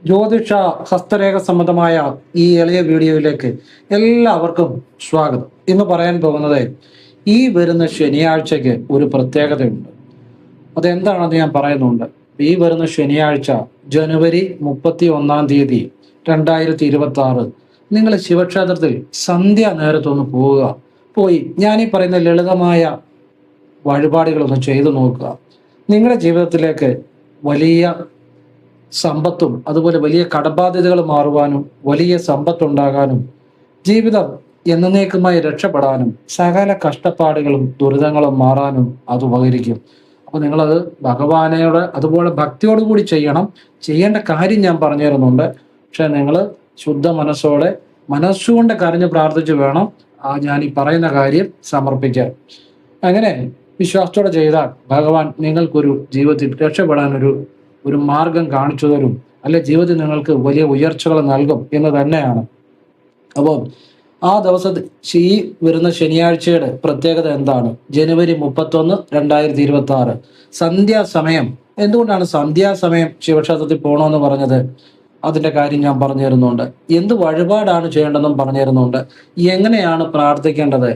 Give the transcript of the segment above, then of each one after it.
ജ്യോതിഷ ഹസ്തരേഖ സംബന്ധമായ ഈ എളിയ വീഡിയോയിലേക്ക് എല്ലാവർക്കും സ്വാഗതം. ഇന്ന് പറയാൻ പോകുന്നത് ഈ വരുന്ന ശനിയാഴ്ചയ്ക്ക് ഒരു പ്രത്യേകതയുണ്ട്. അതെന്താണെന്ന് ഞാൻ പറയുന്നുണ്ട്. ഈ വരുന്ന ശനിയാഴ്ച ജനുവരി 31 2026 നിങ്ങൾ ശിവക്ഷേത്രത്തിൽ സന്ധ്യ നേരത്തൊന്ന് പോവുക. പോയി ഞാൻ ഈ പറയുന്ന ലളിതമായ വഴിപാടുകളൊന്ന് ചെയ്തു നോക്കുക. നിങ്ങളുടെ ജീവിതത്തിലേക്ക് വലിയ സമ്പത്തും അതുപോലെ വലിയ കടബാധ്യതകൾ മാറുവാനും വലിയ സമ്പത്തുണ്ടാകാനും ജീവിതം എന്നേക്കുമായി രക്ഷപ്പെടാനും സകല കഷ്ടപ്പാടുകളും ദുരിതങ്ങളും മാറാനും അത് ഉപകരിക്കും. അപ്പോൾ നിങ്ങളത് ഭഗവാനോട് അതുപോലെ ഭക്തിയോടുകൂടി ചെയ്യണം. ചെയ്യേണ്ട കാര്യം ഞാൻ പറഞ്ഞു തരുന്നുണ്ട്. പക്ഷെ നിങ്ങൾ ശുദ്ധ മനസ്സോടെ മനസ്സുകൊണ്ട് കരഞ്ഞ് പ്രാർത്ഥിച്ച് വേണം ഞാൻ ഈ പറയുന്ന കാര്യം സമർപ്പിക്കാൻ. അങ്ങനെ വിശ്വാസത്തോടെ ചെയ്താൽ ഭഗവാൻ നിങ്ങൾക്കൊരു ജീവിതത്തിൽ രക്ഷപ്പെടാൻ ഒരു മാർഗം കാണിച്ചു തരും. അല്ലെ ജീവിതത്തിൽ നിങ്ങൾക്ക് വലിയ ഉയർച്ചകൾ നൽകും എന്ന് തന്നെയാണ്. അപ്പോൾ ആ ദിവസത്തിൽ ഈ വരുന്ന ശനിയാഴ്ചയുടെ പ്രത്യേകത എന്താണ്? ജനുവരി 31 2026 സന്ധ്യാസമയം. എന്തുകൊണ്ടാണ് സന്ധ്യാസമയം ശിവക്ഷേത്രത്തിൽ പോകണമെന്ന് പറഞ്ഞത്? അതിന്റെ കാര്യം ഞാൻ പറഞ്ഞു തരുന്നുണ്ട്. എന്ത് വഴിപാടാണ് ചെയ്യേണ്ടതെന്നും പറഞ്ഞു തരുന്നുണ്ട്. എങ്ങനെയാണ് പ്രാർത്ഥിക്കേണ്ടത്,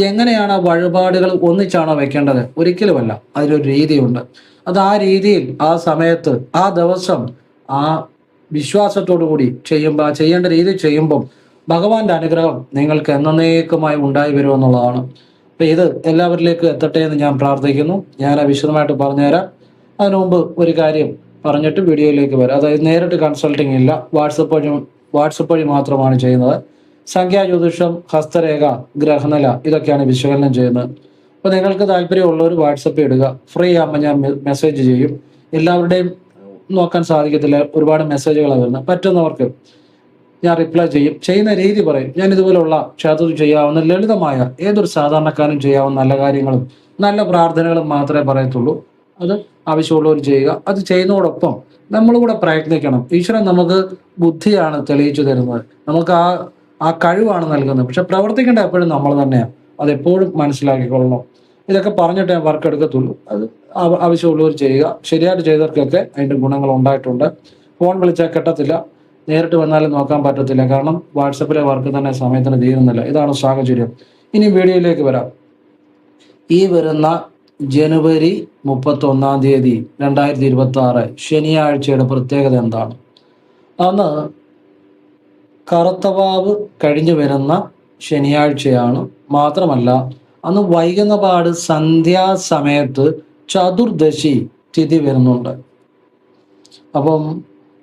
എങ്ങനെയാണ് ആ വഴിപാടുകൾ ഒന്നിച്ചാണോ വെക്കേണ്ടത്? ഒരിക്കലുമല്ല, അതിനൊരു രീതിയുണ്ട്. അത് ആ രീതിയിൽ ആ സമയത്ത് ആ ദിവസം ആ വിശ്വാസത്തോടു കൂടി ചെയ്യുമ്പോൾ, ചെയ്യേണ്ട രീതി ചെയ്യുമ്പം ഭഗവാന്റെ അനുഗ്രഹം നിങ്ങൾക്ക് എന്നേക്കുമായി ഉണ്ടായി വരുമെന്നുള്ളതാണ്. അപ്പൊ ഇത് എല്ലാവരിലേക്ക് എത്തട്ടെ എന്ന് ഞാൻ പ്രാർത്ഥിക്കുന്നു. ഞാൻ വിശദമായിട്ട് പറഞ്ഞുതരാം. അതിനു മുമ്പ് ഒരു കാര്യം പറഞ്ഞിട്ട് വീഡിയോയിലേക്ക് വരാം. അതായത് നേരിട്ട് കൺസൾട്ടിങ് ഇല്ല, വാട്സപ്പ് വഴി മാത്രമാണ് ചെയ്യുന്നത്. സംഖ്യാജ്യോതിഷം, ഹസ്തരേഖ, ഗ്രഹനില ഇതൊക്കെയാണ് വിശകലനം ചെയ്യുന്നത്. അപ്പോൾ നിങ്ങൾക്ക് താല്പര്യമുള്ളവർ വാട്സപ്പ് ഇടുക. ഫ്രീ ആകുമ്പോൾ ഞാൻ മെസ്സേജ് ചെയ്യും. എല്ലാവരുടെയും നോക്കാൻ സാധിക്കത്തില്ല, ഒരുപാട് മെസ്സേജുകളാണ് വരുന്നത്. പറ്റുന്നവർക്ക് ഞാൻ റിപ്ലൈ ചെയ്യും. ചെയ്യുന്ന രീതി പറയും. ഞാൻ ഇതുപോലുള്ള ക്ഷേത്രത്തിൽ ചെയ്യാവുന്ന ലളിതമായ ഏതൊരു സാധാരണക്കാരനും ചെയ്യാവുന്ന നല്ല കാര്യങ്ങളും നല്ല പ്രാർത്ഥനകളും മാത്രമേ പറയത്തുള്ളൂ. അത് ആവശ്യമുള്ളവർ ചെയ്യുക. അത് ചെയ്യുന്നതോടൊപ്പം നമ്മളുകൂടെ പ്രയത്നിക്കണം. ഈശ്വരൻ നമുക്ക് ബുദ്ധിയാണ് തെളിയിച്ചു തരുന്നത്, നമുക്ക് ആ കഴിവാണ് നൽകുന്നത്. പക്ഷെ പ്രവർത്തിക്കേണ്ട എപ്പോഴും നമ്മൾ തന്നെയാണ്. അതെപ്പോഴും മനസ്സിലാക്കിക്കൊള്ളണം. ഇതൊക്കെ പറഞ്ഞിട്ട് ഞാൻ വർക്ക് എടുക്കത്തുള്ളൂ. അത് ആവശ്യമുള്ളവർ ചെയ്യുക. ശരിയായിട്ട് ചെയ്തവർക്കൊക്കെ അതിൻ്റെ ഗുണങ്ങൾ ഉണ്ടായിട്ടുണ്ട്. ഫോൺ വിളിച്ചാൽ കിട്ടത്തില്ല, നേരിട്ട് വന്നാലും നോക്കാൻ പറ്റത്തില്ല. കാരണം വാട്സപ്പിലെ വർക്ക് തന്നെ സമയത്തിന് തീരുന്നില്ല. ഇതാണ് സാഹചര്യം. ഇനി വീഡിയോയിലേക്ക് വരാം. ഈ വരുന്ന ജനുവരി 31 2026 ശനിയാഴ്ചയുടെ പ്രത്യേകത എന്താണ്? അന്ന് കറുത്തവാവ് കഴിഞ്ഞു വരുന്ന ശനിയാഴ്ചയാണ്. മാത്രമല്ല അന്ന് വൈകുന്നപാട് സന്ധ്യാസമയത്ത് ചതുർദശി തിഥി വരുന്നുണ്ട്. അപ്പം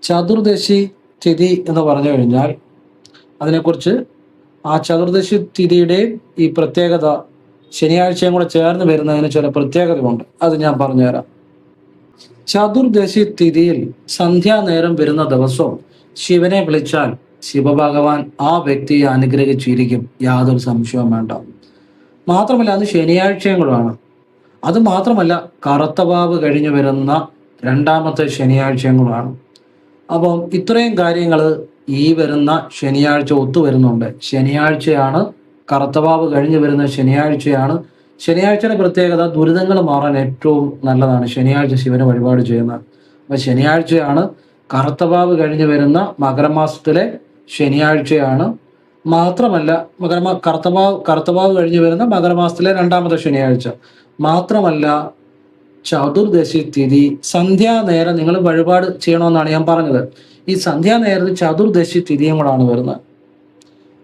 ചതുർദശി തിഥി എന്ന് പറഞ്ഞു കഴിഞ്ഞാൽ അതിനെക്കുറിച്ച് ആ ചതുർദശി തിഥിയുടെയും ഈ പ്രത്യേകത ശനിയാഴ്ചയും കൂടെ ചേർന്ന് വരുന്നതിന് ചില പ്രത്യേകതയുണ്ട്. അത് ഞാൻ പറഞ്ഞുതരാം. ചതുർദശി തിഥിയിൽ സന്ധ്യാനേരം വരുന്ന ദിവസം ശിവനെ വിളിച്ചാൽ ശിവഭഗവാൻ ആ വ്യക്തിയെ അനുഗ്രഹിച്ചിരിക്കും, യാതൊരു സംശയവും വേണ്ട. മാത്രമല്ല അത് ശനിയാഴ്ചയും കൂടാണ്. അത് മാത്രമല്ല കറുത്തവാവ് കഴിഞ്ഞു വരുന്ന രണ്ടാമത്തെ ശനിയാഴ്ചയും കൂടാണ്. അപ്പം ഇത്രയും കാര്യങ്ങൾ ഈ വരുന്ന ശനിയാഴ്ച ഒത്തുവരുന്നുണ്ട്. ശനിയാഴ്ചയാണ്, കറുത്തവാവ് കഴിഞ്ഞു വരുന്ന ശനിയാഴ്ചയാണ്. ശനിയാഴ്ചയുടെ പ്രത്യേകത ദുരിതങ്ങൾ മാറാൻ ഏറ്റവും നല്ലതാണ് ശനിയാഴ്ച ശിവന് വഴിപാട് ചെയ്യുന്നത്. അപ്പം ശനിയാഴ്ചയാണ്, കറുത്തവാവ് കഴിഞ്ഞു വരുന്ന മകരമാസത്തിലെ ശനിയാഴ്ചയാണ്. മാത്രമല്ല കറുത്തവാവ് കഴിഞ്ഞു വരുന്ന മകരമാസത്തിലെ രണ്ടാമത്തെ ശനിയാഴ്ച. മാത്രമല്ല ചതുർദശി തിഥി സന്ധ്യാനേരം നിങ്ങൾ വഴിപാട് ചെയ്യണമെന്നാണ് ഞാൻ പറഞ്ഞത്. ഈ സന്ധ്യാനേരത്ത് ചതുർദശി തിഥിയും കൂടാണ് വരുന്നത്.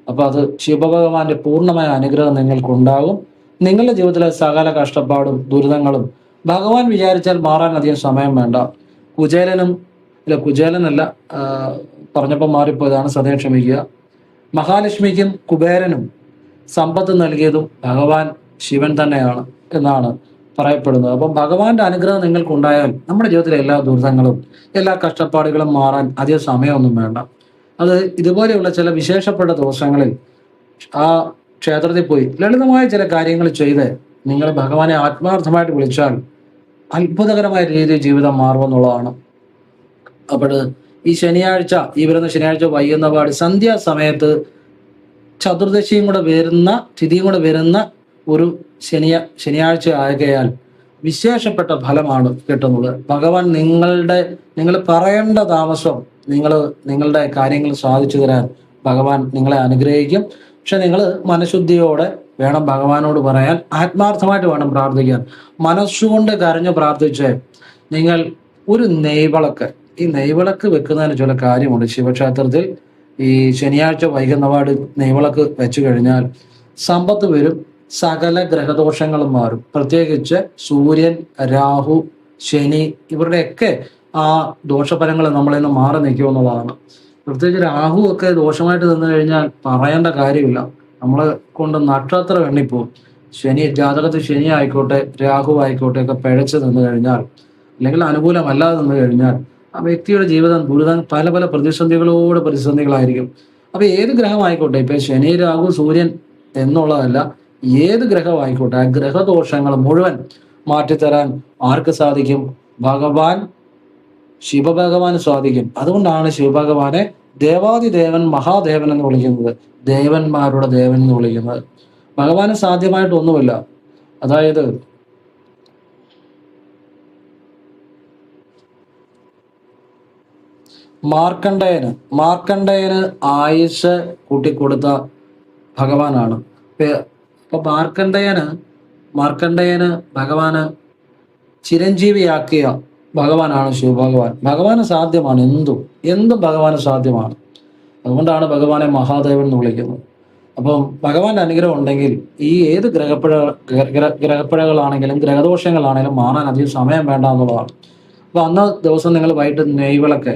അപ്പൊ അത് ശിവഭഗവാന്റെ പൂർണ്ണമായ അനുഗ്രഹം നിങ്ങൾക്കുണ്ടാകും. നിങ്ങളുടെ ജീവിതത്തിലെ സകല കഷ്ടപ്പാടും ദുരിതങ്ങളും ഭഗവാൻ വിചാരിച്ചാൽ മാറാൻ അധികം സമയം വേണ്ട. കുചേലനല്ല, പറഞ്ഞപ്പോൾ മാറിപ്പോയതാണ്, സദയം ക്ഷമിക്കുക. മഹാലക്ഷ്മിക്കും കുബേരനും സമ്പത്ത് നൽകിയതും ഭഗവാൻ ശിവൻ തന്നെയാണ് എന്നാണ് പറയപ്പെടുന്നത്. അപ്പം ഭഗവാന്റെ അനുഗ്രഹം നിങ്ങൾക്കുണ്ടായാൽ നമ്മുടെ ജീവിതത്തിലെ എല്ലാ ദുരിതങ്ങളും എല്ലാ കഷ്ടപ്പാടുകളും മാറാൻ അധികം സമയമൊന്നും വേണ്ട. അത് ഇതുപോലെയുള്ള ചില വിശേഷപ്പെട്ട ദിവസങ്ങളിൽ ആ ക്ഷേത്രത്തിൽ പോയി ലളിതമായ ചില കാര്യങ്ങൾ ചെയ്ത് നിങ്ങൾ ഭഗവാനെ ആത്മാർത്ഥമായിട്ട് വിളിച്ചാൽ അത്ഭുതകരമായ രീതിയിൽ ജീവിതം മാറുമെന്നുള്ളതാണ്. അപ്പോൾ ഈ ശനിയാഴ്ച, ഈ വരുന്ന ശനിയാഴ്ച വൈകുന്നപാട് സന്ധ്യാസമയത്ത് ചതുർദശിയും കൂടെ വരുന്ന തിഥിയും കൂടെ വരുന്ന ഒരു ശനിയാഴ്ച ആകയാൽ വിശേഷപ്പെട്ട ഫലമാണ് കിട്ടുന്നത്. ഭഗവാൻ നിങ്ങൾ പറയേണ്ട താമസം നിങ്ങൾ നിങ്ങളുടെ കാര്യങ്ങൾ സാധിച്ചു തരാൻ ഭഗവാൻ നിങ്ങളെ അനുഗ്രഹിക്കും. പക്ഷെ നിങ്ങൾ മനഃശുദ്ധിയോടെ വേണം ഭഗവാനോട് പറയാൻ, ആത്മാർത്ഥമായിട്ട് വേണം പ്രാർത്ഥിക്കാൻ. മനസ്സുകൊണ്ട് കരഞ്ഞ് പ്രാർത്ഥിച്ച് നിങ്ങൾ ഒരു നെയ്വിളക്ക്, ഈ നെയ്വിളക്ക് വെക്കുന്നതിന് ചില കാര്യമുണ്ട്. ശിവക്ഷേത്രത്തിൽ ഈ ശനിയാഴ്ച വൈകുന്നപാട് നെയ്വിളക്ക് വെച്ചു കഴിഞ്ഞാൽ സമ്പത്ത് വരും, സകല ഗ്രഹദോഷങ്ങളും മാറും. പ്രത്യേകിച്ച് സൂര്യൻ, രാഹു, ശനി ഇവരുടെയൊക്കെ ആ ദോഷഫലങ്ങൾ നമ്മളിൽ നിന്ന് മാറി നിൽക്കുമെന്നുള്ളതാണ്. പ്രത്യേകിച്ച് രാഹു ഒക്കെ ദോഷമായിട്ട് നിന്ന് കഴിഞ്ഞാൽ പറയേണ്ട കാര്യമില്ല, നമ്മളെ കൊണ്ട് നക്ഷത്രം എണ്ണിപ്പോവും. ശനി ജാതകത്തിൽ ശനി ആയിക്കോട്ടെ രാഹു ആയിക്കോട്ടെ ഒക്കെ പിഴച്ച് നിന്ന് കഴിഞ്ഞാൽ, അല്ലെങ്കിൽ അനുകൂലമല്ലാതെ നിന്ന് കഴിഞ്ഞാൽ ആ വ്യക്തിയുടെ ജീവിതം പല പല പ്രതിസന്ധികളായിരിക്കും. അപ്പൊ ഏത് ഗ്രഹമായിക്കോട്ടെ, ഇപ്പൊ ശനി രാഹു സൂര്യൻ എന്നുള്ളതല്ല, ഏത് ഗ്രഹമായിക്കോട്ടെ ആ ഗ്രഹദോഷങ്ങൾ മുഴുവൻ മാറ്റിത്തരാൻ ആർക്ക് സാധിക്കും? ഭഗവാൻ ശിവഭഗവാന് സാധിക്കും. അതുകൊണ്ടാണ് ശിവഭഗവാനെ ദേവാദിദേവൻ മഹാദേവൻ എന്ന് വിളിക്കുന്നത്, ദേവന്മാരുടെ ദേവൻ എന്ന് വിളിക്കുന്നത്. ഭഗവാന് സാധ്യമായിട്ടൊന്നുമില്ല. അതായത് മാർക്കണ്ഡേയന് ആയുസ് കൂട്ടിക്കൊടുത്ത ഭഗവാനാണ്. അപ്പൊ മാർക്കണ്ഡേയന് ഭഗവാന് ചിരഞ്ജീവിയാക്കിയ ഭഗവാനാണ് ശിവഭഗവാൻ. ഭഗവാന് സാധ്യമാണ്, എന്തും ഭഗവാന് സാധ്യമാണ്. അതുകൊണ്ടാണ് ഭഗവാനെ മഹാദേവൻ എന്ന് വിളിക്കുന്നത്. അപ്പം ഭഗവാന്റെ അനുഗ്രഹം ഉണ്ടെങ്കിൽ ഈ ഏത് ഗ്രഹപ്പിഴകളാണെങ്കിലും ഗ്രഹദോഷങ്ങളാണെങ്കിലും മാറാൻ അധികം സമയം വേണ്ട എന്നുള്ളതാണ്. അപ്പൊ അന്ന് ദിവസം നിങ്ങൾ വൈകിട്ട് നെയ്വിളക്ക്,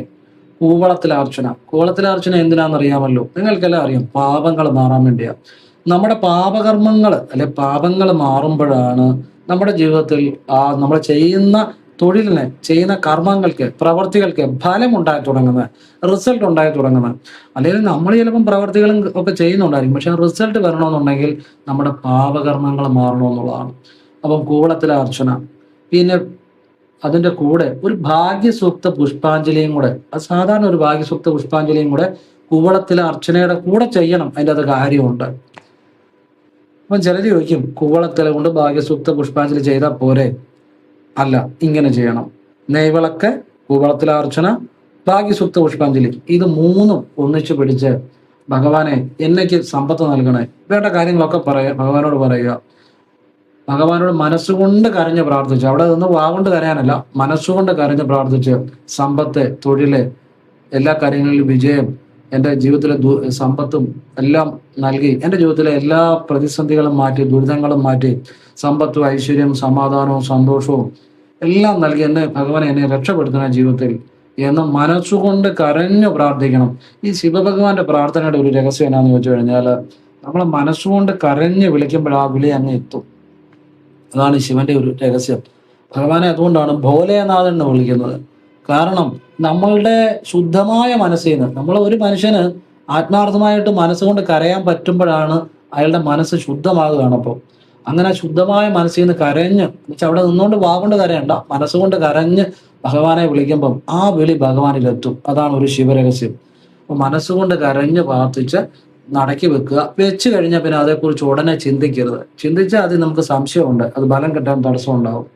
കൂവളത്തിലാർച്ചന എന്തിനാണെന്നറിയാമല്ലോ, നിങ്ങൾക്കെല്ലാം അറിയാം, പാപങ്ങൾ മാറാൻ വേണ്ടിയാണ്. നമ്മുടെ പാപകർമ്മങ്ങൾ പാപങ്ങൾ മാറുമ്പോഴാണ് നമ്മുടെ ജീവിതത്തിൽ നമ്മൾ ചെയ്യുന്ന തൊഴിലിന്, ചെയ്യുന്ന കർമ്മങ്ങൾക്ക്, പ്രവർത്തികൾക്ക് ഫലം ഉണ്ടായി തുടങ്ങുന്നത്, റിസൾട്ട് ഉണ്ടായി തുടങ്ങുന്നത്. അല്ലെങ്കിൽ നമ്മൾ ചിലപ്പം പ്രവർത്തികളും ഒക്കെ ചെയ്യുന്നുണ്ടായിരിക്കും, പക്ഷെ റിസൾട്ട് വരണമെന്നുണ്ടെങ്കിൽ നമ്മുടെ പാപകർമ്മങ്ങൾ മാറണമെന്നുള്ളതാണ്. അപ്പം കൂവളത്തിലെ അർച്ചന, പിന്നെ അതിൻ്റെ കൂടെ ഒരു ഭാഗ്യസൂക്ത പുഷ്പാഞ്ജലിയും കൂടെ, അത് സാധാരണ ഒരു ഭാഗ്യസൂക്ത പുഷ്പാഞ്ജലിയും കൂടെ കൂവളത്തിലെ അർച്ചനയുടെ കൂടെ ചെയ്യണം. അതിൻ്റെ അത് കാര്യമുണ്ട്. അപ്പം ചിലർ ചോദിക്കും, കൂവളത്തില കൊണ്ട് ഭാഗ്യസൂക്ത പുഷ്പാഞ്ജലി ചെയ്താൽ പോരെ? അല്ല, ഇങ്ങനെ ചെയ്യണം. നെയ്വിളക്ക്, കൂവളത്തിലെ അർച്ചന, ഭാഗ്യസൂക്ത പുഷ്പാഞ്ജലി, ഇത് മൂന്നും ഒന്നിച്ചു പിടിച്ച് ഭഗവാനെ എന്നേക്ക് സമ്പത്ത് നൽകണേ, വേണ്ട കാര്യങ്ങളൊക്കെ ഭഗവാനോട് പറയുക. ഭഗവാനോട് മനസ്സുകൊണ്ട് കരഞ്ഞ് പ്രാർത്ഥിച്ച്, അവിടെ നിന്ന് വാഗൊണ്ട് കരയാനല്ല, മനസ്സുകൊണ്ട് കരഞ്ഞ് പ്രാർത്ഥിച്ച് സമ്പത്ത്, തൊഴില്, എല്ലാ കാര്യങ്ങളിലും വിജയം, എൻ്റെ ജീവിതത്തിലെ സമ്പത്തും എല്ലാം നൽകി, എൻ്റെ ജീവിതത്തിലെ എല്ലാ പ്രതിസന്ധികളും മാറ്റി, ദുരിതങ്ങളും മാറ്റി, സമ്പത്തും ഐശ്വര്യം സമാധാനവും സന്തോഷവും എല്ലാം നൽകി എന്നെ രക്ഷപ്പെടുത്തണ ജീവിതത്തിൽ എന്ന് മനസ്സുകൊണ്ട് കരഞ്ഞു പ്രാർത്ഥിക്കണം. ഈ ശിവഭഗവാന്റെ പ്രാർത്ഥനയുടെ ഒരു രഹസ്യം എന്നാന്ന് ചോദിച്ചു കഴിഞ്ഞാൽ, നമ്മൾ മനസ്സുകൊണ്ട് കരഞ്ഞ് വിളിക്കുമ്പോൾ ആ വിളി അങ്ങ് എത്തും. അതാണ് ശിവന്റെ ഒരു രഹസ്യം. ഭഗവാനെ അതുകൊണ്ടാണ് ഭോലേനാഥൻ എന്ന് വിളിക്കുന്നത്. കാരണം നമ്മളുടെ ശുദ്ധമായ മനസ്സിൽ നിന്ന്, നമ്മൾ ഒരു മനുഷ്യന് ആത്മാർത്ഥമായിട്ട് മനസ്സുകൊണ്ട് കരയാൻ പറ്റുമ്പോഴാണ് അയാളുടെ മനസ്സ് ശുദ്ധമാകുകയാണ്. അപ്പോൾ അങ്ങനെ ശുദ്ധമായ മനസ്സിൽ നിന്ന് കരഞ്ഞ്, അവിടെ നിന്നുകൊണ്ട് വാഗൊണ്ട് കരയണ്ട, മനസ്സുകൊണ്ട് കരഞ്ഞ് ഭഗവാനെ വിളിക്കുമ്പം ആ വിളി ഭഗവാനിലെത്തും. അതാണ് ഒരു ശിവരഹസ്യം. അപ്പൊ മനസ്സുകൊണ്ട് കരഞ്ഞ് പ്രാർത്ഥിച്ച് നടക്കി വെക്കുക. വെച്ച് കഴിഞ്ഞാൽ പിന്നെ അതേക്കുറിച്ച് ഉടനെ ചിന്തിക്കരുത്. ചിന്തിച്ചാൽ അതിൽ നമുക്ക് സംശയമുണ്ട്, അത് ബലം കിട്ടാൻ തടസ്സം ഉണ്ടാവും.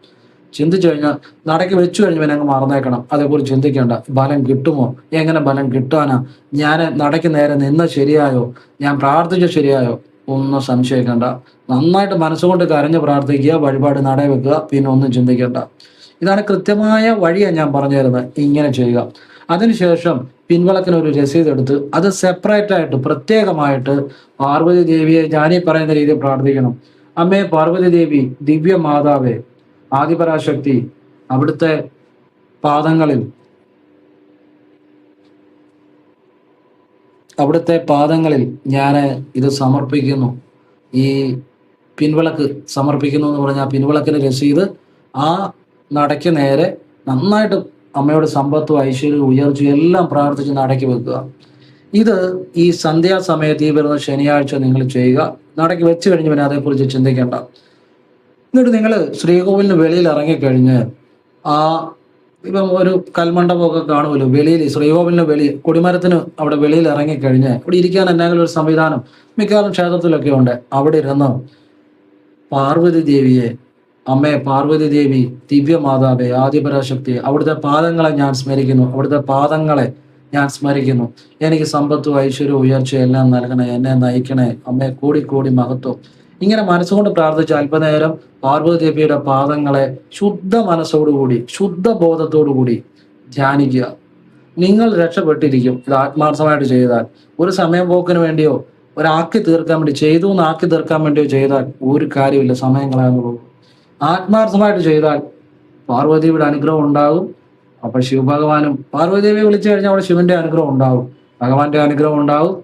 ചിന്തിച്ചു കഴിഞ്ഞാൽ നടക്കി വെച്ചു കഴിഞ്ഞ് പിന്നെ അങ്ങ് മറന്നേക്കണം, അതേക്കുറിച്ച് ചിന്തിക്കേണ്ട. ബലം കിട്ടുമോ? എങ്ങനെ ബലം കിട്ടാനാ? ഞാൻ നടക്കി നേരെ നിന്ന് ശരിയായോ? ഞാൻ പ്രാർത്ഥിച്ച ശരിയായോ? ഒന്നും സംശയിക്കേണ്ട. നന്നായിട്ട് മനസ്സുകൊണ്ട് കരഞ്ഞ് പ്രാർത്ഥിക്കുക, വഴിപാട് നട വെക്കുക, പിന്നെ ഒന്നും ചിന്തിക്കേണ്ട. ഇതാണ് കൃത്യമായ വഴിയാണ് ഞാൻ പറഞ്ഞു തരുന്നത്. ഇങ്ങനെ ചെയ്യുക. അതിനുശേഷം പിൻവിളക്കിന് ഒരു രസീത് എടുത്ത് അത് സെപ്പറേറ്റ് ആയിട്ട് പ്രത്യേകമായിട്ട് പാർവതി ദേവിയെ ഞാനീ പറയുന്ന രീതിയിൽ പ്രാർത്ഥിക്കണം. അമ്മേ പാർവതി ദേവി, ദിവ്യ മാതാവേ, ആദിപരാശക്തി, അവിടുത്തെ പാദങ്ങളിൽ ഞാൻ ഇത് സമർപ്പിക്കുന്നു. ഈ പിൻവിളക്ക് സമർപ്പിക്കുന്നു എന്ന് പറഞ്ഞാൽ പിൻവിളക്കിന് രസീത് ആ നടയ്ക്ക് നേരെ നന്നായിട്ട് അമ്മയോട് സമ്പത്തും ഐശ്വര്യവും ഉയർച്ചയും എല്ലാം പ്രാർത്ഥിച്ച് നടക്കി വെക്കുക. ഇത് ഈ സന്ധ്യാസമയത്ത് ഈ വരുന്ന ശനിയാഴ്ച നിങ്ങൾ ചെയ്യുക. നടക്കി വെച്ച് കഴിഞ്ഞ് പിന്നെ അതേക്കുറിച്ച് ചിന്തിക്കേണ്ട. എന്നിട്ട് നിങ്ങൾ ശ്രീകോവിലിന് വെളിയിൽ ഇറങ്ങിക്കഴിഞ്ഞ് ഇപ്പം ഒരു കൽമണ്ഡപമൊക്കെ കാണുമല്ലോ, വെളിയിൽ ശ്രീകോവിലിന് കൊടിമരത്തിന് അവിടെ വെളിയിൽ ഇറങ്ങിക്കഴിഞ്ഞ് അവിടെ ഇരിക്കാൻ എന്തെങ്കിലും ഒരു സംവിധാനം മിക്കവാറും ക്ഷേത്രത്തിലൊക്കെ ഉണ്ട്. അവിടെ ഇരുന്ന് പാർവതി ദേവിയെ, അമ്മേ പാർവതി ദേവി, ദിവ്യമാതാവേ, ആദിപരാശക്തിയെ, അവിടുത്തെ പാദങ്ങളെ ഞാൻ സ്മരിക്കുന്നു. അവിടുത്തെ പാദങ്ങളെ ഞാൻ സ്മരിക്കുന്നു. എനിക്ക് സമ്പത്തും ഐശ്വര്യവും ഉയർച്ചയും എല്ലാം നൽകണേ, എന്നെ നയിക്കണേ അമ്മേ, കൂടി കൂടി മഹത്വം. ഇങ്ങനെ മനസ്സുകൊണ്ട് പ്രാർത്ഥിച്ച് അല്പനേരം പാർവതി ദേവിയുടെ പാദങ്ങളെ ശുദ്ധ മനസ്സോടുകൂടി ശുദ്ധ ബോധത്തോടുകൂടി ധ്യാനിക്കുക. നിങ്ങൾ രക്ഷപ്പെട്ടിരിക്കും. ഇത് ആത്മാർത്ഥമായിട്ട് ചെയ്താൽ. ഒരു സമയം പോക്കിന് വേണ്ടിയോ ഒരാക്കി തീർക്കാൻ വേണ്ടി ചെയ്തു എന്ന് ആക്കി തീർക്കാൻ വേണ്ടിയോ ചെയ്താൽ ഒരു കാര്യമില്ല, സമയം കളയാന്ന് പോകും. ആത്മാർത്ഥമായിട്ട് ചെയ്താൽ പാർവതിയുടെ അനുഗ്രഹം ഉണ്ടാകും. അപ്പൊ ശിവഭഗവാനും പാർവതിദേവിയെ വിളിച്ചു കഴിഞ്ഞാൽ അവിടെ ശിവന്റെ അനുഗ്രഹം ഉണ്ടാവും, ഭഗവാന്റെ അനുഗ്രഹം ഉണ്ടാവും.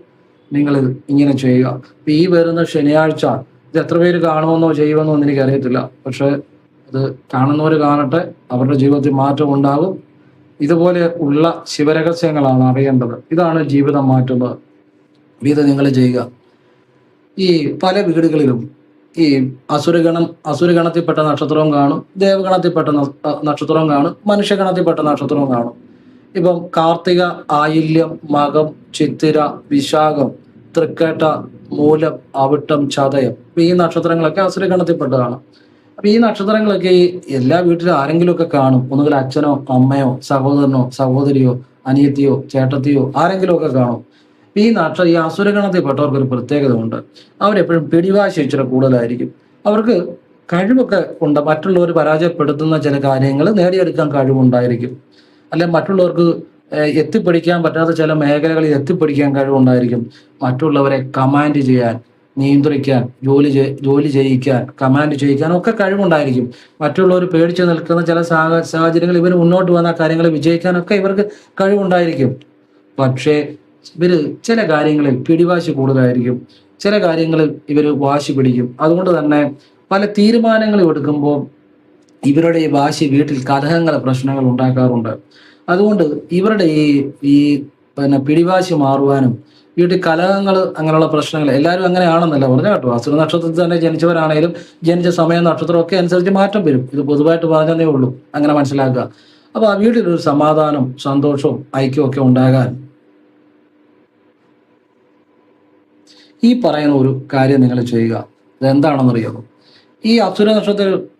നിങ്ങൾ ഇങ്ങനെ ചെയ്യുക. ഇപ്പൊ ഈ വരുന്ന ശനിയാഴ്ച ഇത് എത്ര പേര് കാണുമെന്നോ ചെയ്യുമെന്നോ എന്ന് എനിക്കറിയത്തില്ല. പക്ഷെ അത് കാണുന്നവർ കാണട്ടെ, അവരുടെ ജീവിതത്തിൽ മാറ്റം ഉണ്ടാകും. ഇതുപോലെ ഉള്ള ശിവരഹസ്യങ്ങളാണ് അറിയേണ്ടത്. ഇതാണ് ജീവിതം മാറ്റുന്നത്. ഇത് നിങ്ങൾ ചെയ്യുക. ഈ പല വീടുകളിലും ഈ അസുരഗണത്തിൽപ്പെട്ട നക്ഷത്രവും കാണും, ദേവഗണത്തിൽപ്പെട്ട നക്ഷത്രവും കാണും, മനുഷ്യഗണത്തിൽപ്പെട്ട നക്ഷത്രവും കാണും. ഇപ്പം കാർത്തിക, ആയില്യം, മകം, ചിത്തിര, വിശാഖം, തൃക്കേട്ട, മൂലം, അവിട്ടം, ചതയം, ഈ നക്ഷത്രങ്ങളൊക്കെ അസുരഗണത്തിൽപ്പെട്ടതാണ്. അപ്പൊ ഈ നക്ഷത്രങ്ങളൊക്കെ ഈ എല്ലാ വീട്ടിലും ആരെങ്കിലുമൊക്കെ കാണും. ഒന്നുകിൽ അച്ഛനോ അമ്മയോ സഹോദരനോ സഹോദരിയോ അനിയത്തിയോ ചേട്ടത്തിയോ ആരെങ്കിലും ഒക്കെ കാണും. ഈ അസുരഗണത്തിൽപ്പെട്ടവർക്ക് ഒരു പ്രത്യേകത ഉണ്ട്. അവരെപ്പോഴും പിടിവാശി ഇച്ചിരി കൂടുതലായിരിക്കും. അവർക്ക് കഴിവൊക്കെ ഉണ്ട്, മറ്റുള്ളവർ പരാജയപ്പെടുത്തുന്ന ചില കാര്യങ്ങൾ നേടിയെടുക്കാൻ കഴിവുണ്ടായിരിക്കും. അല്ലെ മറ്റുള്ളവർക്ക് എത്തിപ്പിടിക്കാൻ പറ്റാത്ത ചില മേഖലകളിൽ എത്തിപ്പിടിക്കാൻ കഴിവുണ്ടായിരിക്കും. മറ്റുള്ളവരെ കമാൻഡ് ചെയ്യാൻ, നിയന്ത്രിക്കാൻ, ജോലി ചെയ്യിക്കാൻ, കമാൻഡ് ചെയ്യിക്കാൻ ഒക്കെ കഴിവുണ്ടായിരിക്കും. മറ്റുള്ളവർ പേടിച്ചു നിൽക്കുന്ന ചില സാഹചര്യങ്ങൾ ഇവർ മുന്നോട്ട് വന്ന കാര്യങ്ങൾ വിജയിക്കാനൊക്കെ ഇവർക്ക് കഴിവുണ്ടായിരിക്കും. പക്ഷേ ഇവര് ചില കാര്യങ്ങളിൽ പിടിവാശി കൂടുതലായിരിക്കും. ചില കാര്യങ്ങളിൽ ഇവർ വാശി പിടിക്കും. അതുകൊണ്ട് തന്നെ പല തീരുമാനങ്ങളും എടുക്കുമ്പോൾ ഇവരുടെ ഈ വാശി വീട്ടിൽ കലഹങ്ങൾ, പ്രശ്നങ്ങൾ ഉണ്ടാക്കാറുണ്ട്. അതുകൊണ്ട് ഇവരുടെ ഈ പിടിവാശി മാറുവാനും വീട്ടിൽ കലഹങ്ങൾ, അങ്ങനെയുള്ള പ്രശ്നങ്ങൾ, എല്ലാവരും അങ്ങനെയാണെന്നല്ല പറഞ്ഞ കേട്ടോ. അസുര നക്ഷത്രത്തിൽ തന്നെ ജനിച്ചവരാണെങ്കിലും ജനിച്ച സമയം നക്ഷത്രം ഒക്കെ അനുസരിച്ച് മാറ്റം വരും. ഇത് പൊതുവായിട്ട് പറഞ്ഞതേ ഉള്ളൂ, അങ്ങനെ മനസ്സിലാക്കുക. അപ്പൊ ആ വീട്ടിലൊരു സമാധാനം, സന്തോഷവും ഐക്യവും ഒക്കെ ഉണ്ടാകാൻ ഈ പറയുന്ന ഒരു കാര്യം നിങ്ങൾ ചെയ്യുക. ഇതെന്താണെന്നറിയാമോ? ഈ അസുര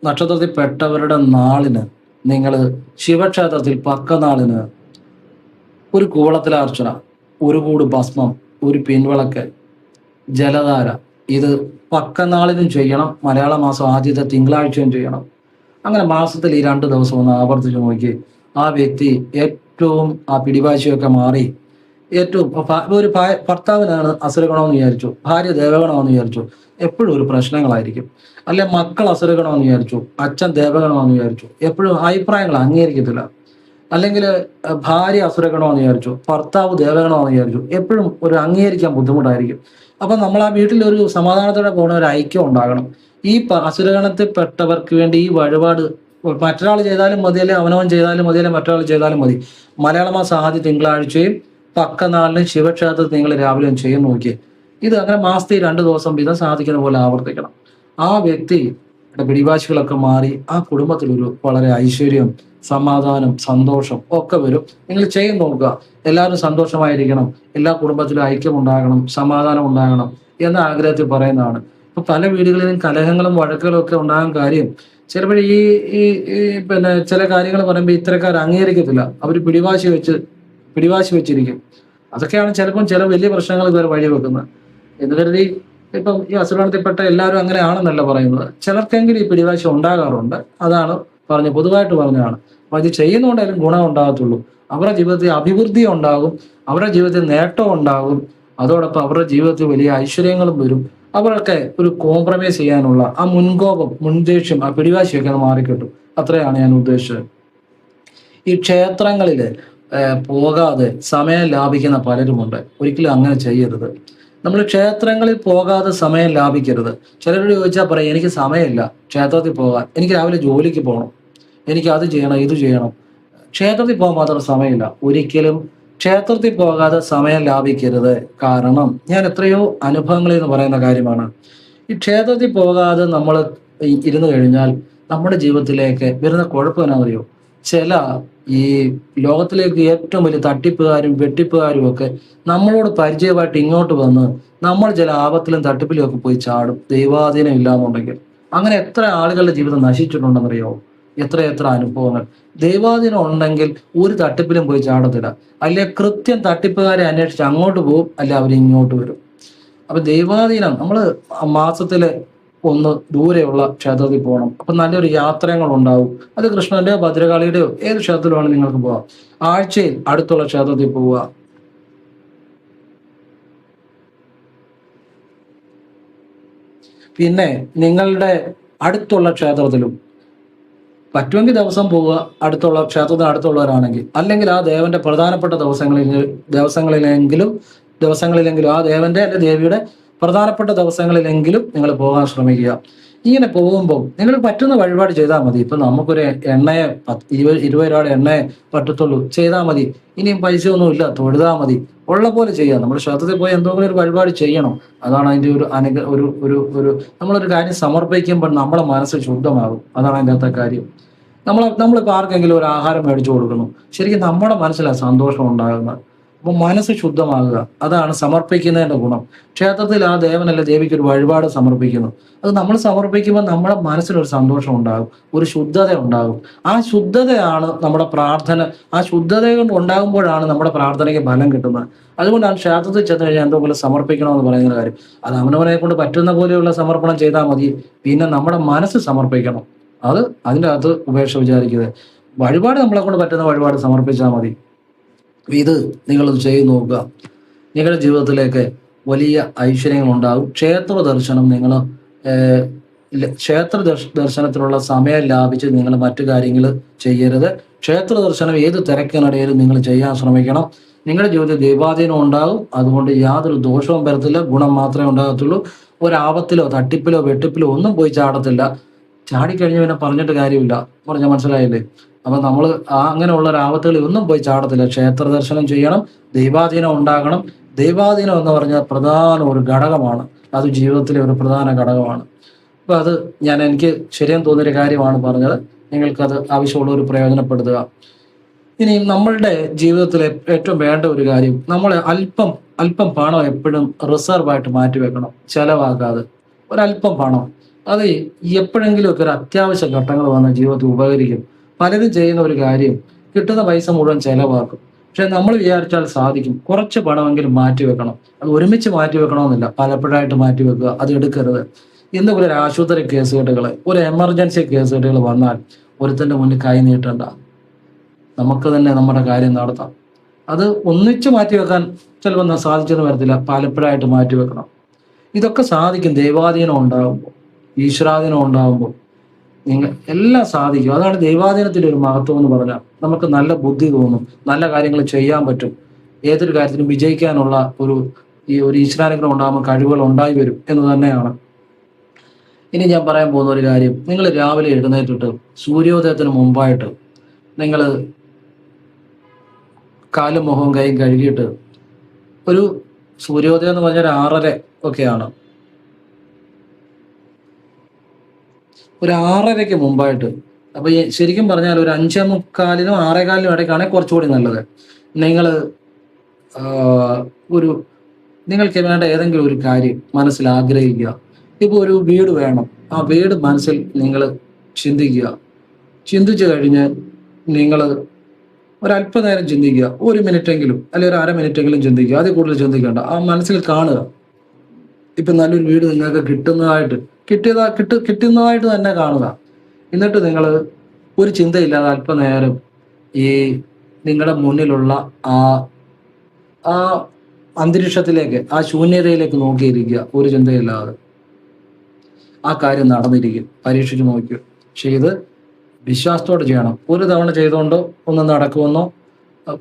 നക്ഷത്രത്തിൽ പെട്ടവരുടെ നാളിന് നിങ്ങൾ ശിവക്ഷേത്രത്തിൽ പക്കനാളിന് ഒരു കൂവളത്തിലാർച്ചന, ഒരു കൂട് ഭസ്മം, ഒരു പിൻവിളക്ക്, ജലധാര, ഇത് പക്കനാളിനും ചെയ്യണം. മലയാള മാസം ആദ്യത്തെ തിങ്കളാഴ്ചയും ചെയ്യണം. അങ്ങനെ മാസത്തിൽ ഈ 2 ദിവസം ഒന്ന് ആവർത്തിച്ച് നോക്കി ആ വ്യക്തി ഏറ്റവും ആ പിടിവാശിയൊക്കെ മാറി ഏറ്റവും ഒരു ഭർത്താവിനാണ് അസുരഗണമെന്ന് വിചാരിച്ചു, ഭാര്യ ദേവഗണമെന്ന് വിചാരിച്ചു, എപ്പോഴും ഒരു പ്രശ്നങ്ങളായിരിക്കും. അല്ലെ മക്കൾ അസുരഗണമെന്ന് വിചാരിച്ചു, അച്ഛൻ ദേവഗണമെന്ന് വിചാരിച്ചു, എപ്പോഴും അഭിപ്രായങ്ങൾ അംഗീകരിക്കത്തില്ല. അല്ലെങ്കിൽ ഭാര്യ അസുരഗണമെന്ന് വിചാരിച്ചു, ഭർത്താവ് ദേവഗണമെന്ന് വിചാരിച്ചു, എപ്പോഴും ഒരു അംഗീകരിക്കാൻ ബുദ്ധിമുട്ടായിരിക്കും. അപ്പൊ നമ്മൾ ആ വീട്ടിൽ ഒരു സമാധാനത്തോടെ പോകുന്ന ഒരു ഐക്യം ഉണ്ടാകണം. ഈ അസുരഗണത്തിൽപ്പെട്ടവർക്ക് വേണ്ടി ഈ വഴിപാട് മറ്റൊരാൾ ചെയ്താലും മതി, അല്ലെ അവനവൻ ചെയ്താലും മതി, അല്ലെ മറ്റൊരാൾ ചെയ്താലും മതി. മലയാള മാസം ആദ്യ തിങ്കളാഴ്ചയും പക്കനാളിനും ശിവക്ഷേത്രത്തിൽ നിങ്ങൾ രാവിലെ ചെയ്യും നോക്കിയേ. ഇത് അങ്ങനെ മാസത്തിൽ 2 ദിവസം വീതം സാധിക്കുന്ന പോലെ ആവർത്തിക്കണം. ആ വ്യക്തിയുടെ പിടിവാശികളൊക്കെ മാറി ആ കുടുംബത്തിലൊരു വളരെ ഐശ്വര്യം, സമാധാനം, സന്തോഷം ഒക്കെ വരും. നിങ്ങൾ ചെയ്ത് നോക്കുക. എല്ലാവരും സന്തോഷമായിരിക്കണം, എല്ലാ കുടുംബത്തിലും ഐക്യം ഉണ്ടാകണം, സമാധാനം ഉണ്ടാകണം എന്ന ആഗ്രഹത്തിൽ പറയുന്നതാണ്. ഇപ്പൊ പല വീടുകളിലും കലഹങ്ങളും വഴക്കുകളും ഒക്കെ ഉണ്ടാകാൻ കാര്യം ചിലപ്പോൾ ഈ ചില കാര്യങ്ങൾ പറയുമ്പോൾ ഇത്തരക്കാർ അംഗീകരിക്കത്തില്ല. അവർ പിടിവാശി വെച്ചിരിക്കും. അതൊക്കെയാണ് ചിലപ്പം ചില വലിയ പ്രശ്നങ്ങൾ ഇതുവരെ വഴിവെക്കുന്നത്. എന്ന് കരുതി ഇപ്പം ഈ അസുരഗണത്തിൽപ്പെട്ട എല്ലാവരും അങ്ങനെയാണെന്നല്ല പറയുന്നത്. ചിലർക്കെങ്കിലും ഈ പിടിവാശി ഉണ്ടാകാറുണ്ട്. അതാണ് പൊതുവായിട്ട് പറഞ്ഞതാണ്. അപ്പൊ ഇത് ചെയ്യുന്നതുകൊണ്ടായാലും ഗുണം ഉണ്ടാകത്തുള്ളൂ. അവരുടെ ജീവിതത്തിൽ അഭിവൃദ്ധി ഉണ്ടാകും, അവരുടെ ജീവിതത്തിൽ നേട്ടം ഉണ്ടാകും, അതോടൊപ്പം അവരുടെ ജീവിതത്തിൽ വലിയ ഐശ്വര്യങ്ങളും വരും. അവരൊക്കെ ഒരു കോംപ്രമൈസ് ചെയ്യാനുള്ള ആ മുൻകോപം, മുൻദേഷ്യം, ആ പിടിവാശിയൊക്കെ അത് മാറിക്കിട്ടും. അത്രയാണ് ഞാൻ ഉദ്ദേശിച്ചത്. ഈ ക്ഷേത്രങ്ങളില് പോകാതെ സമയം ലാഭിക്കുന്ന പലരുമുണ്ട്. ഒരിക്കലും അങ്ങനെ ചെയ്യരുത്. നമ്മൾ ക്ഷേത്രങ്ങളിൽ പോകാതെ സമയം ലാഭിക്കരുത്. ചിലരോട് ചോദിച്ചാൽ പറയും, എനിക്ക് സമയമില്ല ക്ഷേത്രത്തിൽ പോകാൻ, എനിക്ക് രാവിലെ ജോലിക്ക് പോകണം, എനിക്ക് അത് ചെയ്യണം, ഇത് ചെയ്യണം, ക്ഷേത്രത്തിൽ പോകാൻ മാത്രം സമയമില്ല. ഒരിക്കലും ക്ഷേത്രത്തിൽ പോകാതെ സമയം ലാഭിക്കരുത്. കാരണം ഞാൻ എത്രയോ അനുഭവങ്ങളിൽ നിന്ന് പറയുന്ന കാര്യമാണ്. ഈ ക്ഷേത്രത്തിൽ പോകാതെ നമ്മൾ ഇരുന്ന് കഴിഞ്ഞാൽ നമ്മുടെ ജീവിതത്തിലേക്ക് വരുന്ന കുഴപ്പം എന്നാണെന്നറിയോ? ചില ഈ ലോകത്തിലേക്ക് ഏറ്റവും വലിയ തട്ടിപ്പുകാരും വെട്ടിപ്പുകാരും ഒക്കെ നമ്മളോട് പരിചയമായിട്ട് ഇങ്ങോട്ട് വന്ന് നമ്മൾ ചില ആപത്തിലും തട്ടിപ്പിലും ഒക്കെ പോയി ചാടും, ദൈവാധീനം ഇല്ലാന്നുണ്ടെങ്കിൽ. അങ്ങനെ എത്ര ആളുകളുടെ ജീവിതം നശിച്ചിട്ടുണ്ടെന്നറിയോ? എത്ര അനുഭവങ്ങൾ. ദൈവാധീനം ഉണ്ടെങ്കിൽ ഒരു തട്ടിപ്പിലും പോയി ചാടത്തില്ല. അല്ലെ കൃത്യം തട്ടിപ്പുകാരെ അന്വേഷിച്ച് അങ്ങോട്ട് പോകും, അല്ലെ അവർ ഇങ്ങോട്ട് വരും. അപ്പൊ ദൈവാധീനം നമ്മൾ മാസത്തില് ഒന്ന് ദൂരെയുള്ള ക്ഷേത്രത്തിൽ പോകണം. അപ്പൊ നല്ലൊരു യാത്രകൾ ഉണ്ടാവും. അത് കൃഷ്ണന്റെയോ ഭദ്രകാളിയുടെയോ ഏത് ക്ഷേത്രത്തിൽ വേണമെങ്കിൽ നിങ്ങൾക്ക് പോവാം. ആഴ്ചയിൽ അടുത്തുള്ള ക്ഷേത്രത്തിൽ പോവുക. പിന്നെ നിങ്ങളുടെ അടുത്തുള്ള ക്ഷേത്രത്തിലും പറ്റുമെങ്കിൽ ദിവസം പോവുക, അടുത്തുള്ള ക്ഷേത്രത്തിന് അടുത്തുള്ളവരാണെങ്കിൽ. അല്ലെങ്കിൽ ആ ദേവന്റെ പ്രധാനപ്പെട്ട ദിവസങ്ങളിലെങ്കിലും ആ ദേവന്റെ അല്ലെ ദേവിയുടെ പ്രധാനപ്പെട്ട ദിവസങ്ങളിലെങ്കിലും നിങ്ങൾ പോകാൻ ശ്രമിക്കുക. ഇങ്ങനെ പോകുമ്പോൾ നിങ്ങൾ പറ്റുന്ന വഴിപാട് ചെയ്താൽ മതി. ഇപ്പൊ നമുക്കൊരു എണ്ണയെ 20 രൂപയുടെ എണ്ണയെ പറ്റത്തുള്ളൂ, ചെയ്താൽ മതി. ഇനിയും പൈസ ഒന്നും ഇല്ല, തൊഴുതാൽ മതി. ഉള്ള പോലെ ചെയ്യാം. നമ്മൾ ക്ഷേത്രത്തിൽ പോയി എന്തെങ്കിലും ഒരു വഴിപാട് ചെയ്യണം. അതാണ് അതിന്റെ ഒരു നമ്മളൊരു കാര്യം സമർപ്പിക്കുമ്പോൾ നമ്മളെ മനസ്സ് ശുദ്ധമാകും. അതാണ് അതിൻ്റെ അകത്തെ കാര്യം. നമ്മളിപ്പോൾ ആർക്കെങ്കിലും ഒരു ആഹാരം മേടിച്ചു കൊടുക്കുന്നു, ശരിക്കും നമ്മുടെ മനസ്സിലാണ് സന്തോഷം ഉണ്ടാകുന്നത്. അപ്പോൾ മനസ്സ് ശുദ്ധമാകുക, അതാണ് സമർപ്പിക്കുന്നതിന്റെ ഗുണം. ക്ഷേത്രത്തിൽ ആ ദേവനല്ല ദേവിക്ക് ഒരു വഴിപാട് സമർപ്പിക്കുന്നു, അത് നമ്മൾ സമർപ്പിക്കുമ്പോൾ നമ്മുടെ മനസ്സിലൊരു സന്തോഷം ഉണ്ടാകും, ഒരു ശുദ്ധത ഉണ്ടാകും. ആ ശുദ്ധതയാണ് നമ്മുടെ പ്രാർത്ഥന. ആ ശുദ്ധത കൊണ്ട് ഉണ്ടാകുമ്പോഴാണ് നമ്മുടെ പ്രാർത്ഥനയ്ക്ക് ഫലം കിട്ടുന്നത്. അതുകൊണ്ടാണ് ക്ഷേത്രത്തിൽ ചെന്ന് കഴിഞ്ഞാൽ എന്തെങ്കിലും സമർപ്പിക്കണമെന്ന് പറയുന്ന കാര്യം. അത് അവനവനെ കൊണ്ട് പറ്റുന്ന പോലെയുള്ള സമർപ്പണം ചെയ്താൽ മതി. പിന്നെ നമ്മുടെ മനസ്സ് സമർപ്പിക്കണം. അതിൻ്റെ അകത്ത് ഉപേക്ഷ വിചാരിക്കുന്നത്. വഴിപാട് നമ്മളെ കൊണ്ട് പറ്റുന്ന വഴിപാട് സമർപ്പിച്ചാൽ മതി. ഇത് നിങ്ങളത് ചെയ്ത് നോക്കുക. നിങ്ങളുടെ ജീവിതത്തിലേക്ക് വലിയ ഐശ്വര്യങ്ങൾ ഉണ്ടാകും. ക്ഷേത്ര ദർശനം ക്ഷേത്ര ദർശനത്തിനുള്ള സമയം ലാഭിച്ച് നിങ്ങൾ മറ്റു കാര്യങ്ങൾ ചെയ്യരുത്. ക്ഷേത്ര ദർശനം ഏത് തിരക്കിനിടയിലും നിങ്ങൾ ചെയ്യാൻ ശ്രമിക്കണം. നിങ്ങളുടെ ജീവിതത്തിൽ ദൈവാധീനം ഉണ്ടാകും. അതുകൊണ്ട് യാതൊരു ദോഷവും വരത്തില്ല, ഗുണം മാത്രമേ ഉണ്ടാകത്തുള്ളൂ. ഒരാപത്തിലോ തട്ടിപ്പിലോ വെട്ടിപ്പിലോ ഒന്നും പോയി ചാടത്തില്ല. ചാടിക്കഴിഞ്ഞ് പിന്നെ പറഞ്ഞിട്ട് കാര്യമില്ല. പറഞ്ഞാൽ മനസ്സിലായില്ലേ? അപ്പൊ നമ്മൾ അങ്ങനെയുള്ള ഒരു ആപത്തുകളിൽ ഒന്നും പോയി ചാടത്തില്ല. ക്ഷേത്ര ദർശനം ചെയ്യണം, ദൈവാധീനം ഉണ്ടാകണം. ദൈവാധീനം എന്ന് പറഞ്ഞാൽ പ്രധാന ഒരു ഘടകമാണ്. അത് ജീവിതത്തിലെ ഒരു പ്രധാന ഘടകമാണ്. അപ്പൊ അത് എനിക്ക് ശരിയെന്ന് തോന്നിയൊരു കാര്യമാണ് പറഞ്ഞത്. നിങ്ങൾക്കത് ആവശ്യമുള്ളവർ പ്രയോജനപ്പെടുത്തുക. ഇനി നമ്മളുടെ ജീവിതത്തിലെ ഏറ്റവും വേണ്ട ഒരു കാര്യം, നമ്മൾ അല്പം പണം എപ്പോഴും റിസർവായിട്ട് മാറ്റി വെക്കണം, ചെലവാക്കാതെ. ഒരല്പം പണം അത് എപ്പോഴെങ്കിലും ഒക്കെ ഒരു അത്യാവശ്യ ഘട്ടങ്ങൾ വന്ന ജീവിതത്തിൽ ഉപകരിക്കും. പലരും ചെയ്യുന്ന ഒരു കാര്യം, കിട്ടുന്ന പൈസ മുഴുവൻ ചെലവാക്കും. പക്ഷെ നമ്മൾ വിചാരിച്ചാൽ സാധിക്കും. കുറച്ച് പണമെങ്കിലും മാറ്റി വെക്കണം. അത് ഒരുമിച്ച് മാറ്റി വെക്കണമെന്നില്ല, പലപ്പോഴായിട്ട് മാറ്റി വെക്കുക. അത് എടുക്കരുത്. ഇന്നുപോലെ ഒരു ആശുപത്രി കേസുകെട്ടുകൾ, ഒരു എമർജൻസി കേസുകെട്ടുകൾ വന്നാൽ ഒരുത്തൻ്റെ മുന്നിൽ കൈ നീട്ടണ്ട. നമുക്ക് തന്നെ നമ്മുടെ കാര്യം നടത്താം. അത് ഒന്നിച്ച് മാറ്റി വെക്കാൻ ചിലപ്പോൾ സാധിച്ചെന്ന് വരത്തില്ല, പലപ്പോഴായിട്ട് മാറ്റി വെക്കണം. ഇതൊക്കെ സാധിക്കും ദൈവാധീനം ഉണ്ടാകുമ്പോൾ, ഈശ്വരാധീനം ഉണ്ടാകുമ്പോൾ. എല്ലാം സാധിക്കും. അതാണ് ദൈവാധീനത്തിന്റെ ഒരു മഹത്വം എന്ന് പറഞ്ഞാൽ. നമുക്ക് നല്ല ബുദ്ധി തോന്നും, നല്ല കാര്യങ്ങൾ ചെയ്യാൻ പറ്റും. ഏതൊരു കാര്യത്തിനും വിജയിക്കാനുള്ള ഒരു ഈശ്വരാനുഗ്രഹം ഉണ്ടാകുമ്പോൾ കഴിവുകൾ ഉണ്ടായി വരും എന്ന് തന്നെയാണ്. ഇനി ഞാൻ പറയാൻ പോകുന്ന ഒരു കാര്യം, നിങ്ങൾ രാവിലെ എഴുന്നേറ്റിട്ട് സൂര്യോദയത്തിന് മുമ്പായിട്ട് നിങ്ങൾ കാലും മുഖവും കൈയും കഴുകിയിട്ട്, ഒരു സൂര്യോദയം എന്ന് പറഞ്ഞാൽ 6:30 ഒക്കെയാണ്, ഒരു 6:30ക്ക് മുമ്പായിട്ട്. അപ്പൊ ശരിക്കും പറഞ്ഞാൽ ഒരു 5:45-നും 6:15-നും ഇടയ്ക്കാണെങ്കിൽ കുറച്ചുകൂടി നല്ലത്. നിങ്ങൾ നിങ്ങൾക്ക് വേണ്ട ഏതെങ്കിലും ഒരു കാര്യം മനസ്സിൽ ആഗ്രഹിക്കുക. ഇപ്പോൾ ഒരു വീട് വേണം, ആ വീട് മനസ്സിൽ നിങ്ങൾ ചിന്തിക്കുക. ചിന്തിച്ചു കഴിഞ്ഞ് നിങ്ങൾ ഒരല്പനേരം ചിന്തിക്കുക, 1 മിനിറ്റെങ്കിലും അല്ലെങ്കിൽ ഒരു 1/2 മിനിറ്റെങ്കിലും ചിന്തിക്കുക. അതിൽ കൂടുതൽ ചിന്തിക്കേണ്ട, ആ മനസ്സിൽ കാണുക. ഇപ്പൊ നല്ലൊരു വീട് നിങ്ങൾക്ക് കിട്ടുന്നതായിട്ട് തന്നെ കാണുക. എന്നിട്ട് നിങ്ങൾ ഒരു ചിന്തയില്ലാതെ അല്പനേരം ഈ നിങ്ങളുടെ മുന്നിലുള്ള ആ അന്തരീക്ഷത്തിലേക്ക്, ആ ശൂന്യതയിലേക്ക് നോക്കിയിരിക്കുക. ഒരു ചിന്തയില്ലാതെ ആ കാര്യം നടന്നിരിക്കും. പരീക്ഷിച്ച് നോക്കൂ. പക്ഷെ ഇത് വിശ്വാസത്തോടെ ചെയ്യണം. ഒരു തവണ ചെയ്തുകൊണ്ടോ ഒന്നും നടക്കുമെന്നോ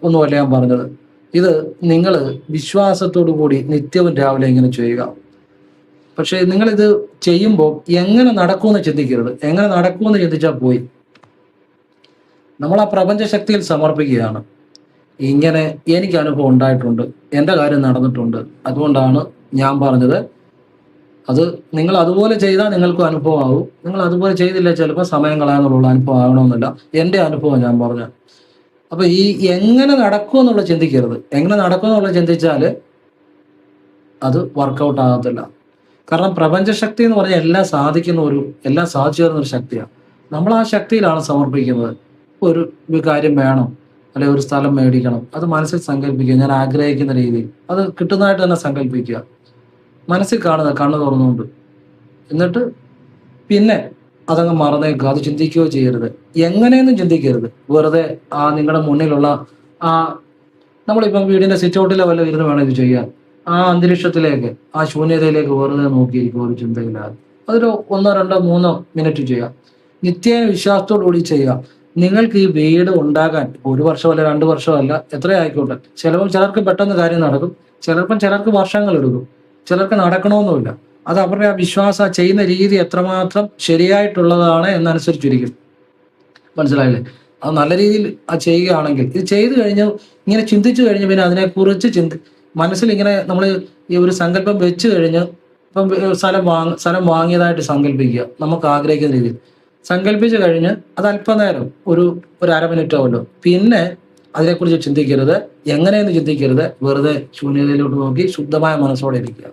ഒന്നുമല്ല ഞാൻ പറഞ്ഞത്. ഇത് നിങ്ങൾ വിശ്വാസത്തോടു കൂടി നിത്യവും രാവിലെ ഇങ്ങനെ ചെയ്യുക. പക്ഷെ നിങ്ങളിത് ചെയ്യുമ്പോൾ എങ്ങനെ നടക്കുമെന്ന് ചിന്തിക്കരുത്. എങ്ങനെ നടക്കുമെന്ന് ചിന്തിച്ചാൽ പോയി. നമ്മൾ ആ പ്രപഞ്ച ശക്തിയിൽ സമർപ്പിക്കുകയാണ്. ഇങ്ങനെ എനിക്ക് അനുഭവം ഉണ്ടായിട്ടുണ്ട്, എൻ്റെ കാര്യം നടന്നിട്ടുണ്ട്, അതുകൊണ്ടാണ് ഞാൻ പറഞ്ഞത്. അത് നിങ്ങൾ അതുപോലെ ചെയ്താൽ നിങ്ങൾക്കും അനുഭവം ആവും. നിങ്ങൾ അതുപോലെ ചെയ്തില്ല ചിലപ്പോൾ സമയം കളയാന്നുള്ള അനുഭവം ആകണമെന്നില്ല. എൻ്റെ അനുഭവം ഞാൻ പറഞ്ഞു. അപ്പൊ ഈ എങ്ങനെ നടക്കുമെന്നുള്ള ചിന്തിക്കരുത്. എങ്ങനെ നടക്കുമെന്നുള്ള ചിന്തിച്ചാൽ അത് വർക്കൗട്ട് ആകത്തില്ല. കാരണം പ്രപഞ്ചശക്തി എന്ന് പറഞ്ഞാൽ എല്ലാം സാധിച്ചു തരുന്ന ഒരു ശക്തിയാണ്. നമ്മൾ ആ ശക്തിയിലാണ് സമർപ്പിക്കുന്നത്. ഒരു കാര്യം വേണം, അല്ലെങ്കിൽ ഒരു സ്ഥലം മേടിക്കണം, അത് മനസ്സിൽ സങ്കല്പിക്കുക. ഞാൻ ആഗ്രഹിക്കുന്ന രീതിയിൽ അത് കിട്ടുന്നതായിട്ട് തന്നെ സങ്കല്പിക്കുക. മനസ്സിൽ കാണുക കണ്ണ് തുറന്നുകൊണ്ട്. എന്നിട്ട് പിന്നെ അതങ്ങ് മറന്നേക്കുക. അത് ചിന്തിക്കുകയോ ചെയ്യരുത്. എങ്ങനെയൊന്നും ചിന്തിക്കരുത്. വെറുതെ ആ നിങ്ങളുടെ മുന്നിലുള്ള ആ നമ്മളിപ്പം വീടിന്റെ സിറ്റ് ഔട്ടിലെ വല്ല ഇരുന്ന് വേണം ഇത് ചെയ്യാൻ. ആ അന്തരീക്ഷത്തിലേക്ക്, ആ ശൂന്യതയിലേക്ക് വെറുതെ നോക്കിയിരിക്കുക, ഒരു ചിന്തയില്ലാതെ. അതൊരു 1, 2, 3 മിനിറ്റ് ചെയ്യാം. നിത്യേന വിശ്വാസത്തോടു കൂടി ചെയ്യുക. നിങ്ങൾക്ക് ഈ വീട് ഉണ്ടാകാൻ 1 വർഷമല്ല 2 വർഷമല്ല എത്ര ആയിക്കോട്ടെ. ചിലർക്ക് പെട്ടെന്ന് കാര്യം നടക്കും, ചിലർക്ക് വർഷങ്ങൾ എടുക്കും, ചിലർക്ക് നടക്കണമെന്നുമില്ല. അത് അവരുടെ ആ വിശ്വാസം, ചെയ്യുന്ന രീതി എത്രമാത്രം ശരിയായിട്ടുള്ളതാണ് എന്നനുസരിച്ചിരിക്കും. മനസ്സിലായില്ലേ? അത് നല്ല രീതിയിൽ ചെയ്യുകയാണെങ്കിൽ, ഇത് ചെയ്തു കഴിഞ്ഞ് ഇങ്ങനെ ചിന്തിച്ചു കഴിഞ്ഞ് പിന്നെ അതിനെക്കുറിച്ച് മനസ്സിൽ ഇങ്ങനെ നമ്മൾ ഈ ഒരു സങ്കല്പം വെച്ച് കഴിഞ്ഞ് ഇപ്പം സ്ഥലം വാങ്ങിയതായിട്ട് സങ്കല്പിക്കുക. നമുക്ക് ആഗ്രഹിക്കുന്ന രീതിയിൽ സങ്കല്പിച്ച് കഴിഞ്ഞ് അത് അല്പനേരം ഒരു 1/2 മിനിറ്റ് ആവുമല്ലോ. പിന്നെ അതിനെക്കുറിച്ച് ചിന്തിക്കരുത്, എങ്ങനെയെന്ന് ചിന്തിക്കരുത്. വെറുതെ ശൂന്യതയിലോട്ട് നോക്കി ശുദ്ധമായ മനസ്സോടെ ഇരിക്കുക.